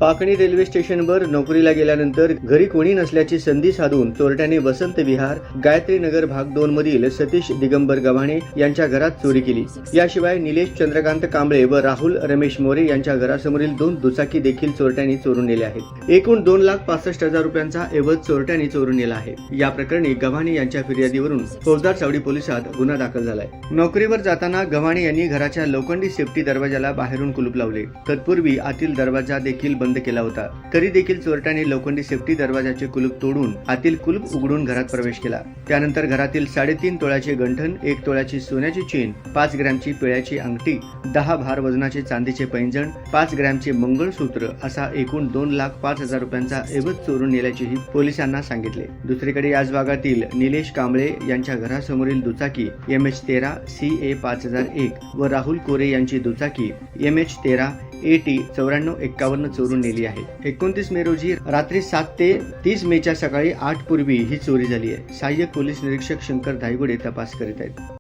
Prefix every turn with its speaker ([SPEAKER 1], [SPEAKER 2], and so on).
[SPEAKER 1] पाकणी railway स्टेशनवर नोकरीला गेल्यानंतर घरी कोणी नसल्याची संधी साधून चोरट्यांनी वसंत विहार गायत्री नगर भाग 2 मधील सतीश दिगंबर गव्हाणे यांच्या घरात चोरी केली। याशिवाय निलेश चंद्रकांत कांबळे व राहुल रमेश मोरे यांच्या घरासमोरील 2 दुचाकी देखील चोरट्यांनी चोरून नेल्या आहेत। एकूण 2,65,000 रुपयांचा ऐवज चोरट्यांनी चोरून नेला आहे। या प्रकरणी गव्हाणे यांच्या फिर्यादीवरून फौजदार चावडी पोलिसात गुन्हा दाखल झालाय। नोकरीवर जाताना गव्हाणे यांनी घराच्या लोखंडी सेफ्टी दरवाजाला बाहेरून कुलूप लावले। तत्पूर्वी आतील दरवाजा देखील बंद केला होता, तरी देखील चोरट्यांनी लोखंडी सेफ्टी दरवाजाचे कुलूप तोडून आतील कुलूप उघडून घरात प्रवेश केला। त्यानंतर घरातील 3.5 तोळ्याचे गंठण, 1 तोळ्याची सोन्याची चेन, 5 ग्रॅमची पिळ्याची अंगठी, 10 भार वजनाचे चांदीचे पैंजण, 5 ग्रॅमचे मंगळसूत्र असा एकूण 2,05,000 रुपयांचा ऐवज चोरून नेल्याचेही पोलिसांना सांगितले। दुसरीकडे याच भागातील निलेश कांबळे यांच्या घरासमोरील दुचाकी MH13 CA 5001 व राहुल कोरे यांची दुचाकी MH13 AT 9451 चोरून नेली आहे। 29 मे रोजी रात्री 7 ते 30 मेच्या सकाळी 8 पूर्वी ही चोरी झाली आहे। सहाय्यक पोलीस निरीक्षक शंकर धायगुडे तपास करीत आहेत।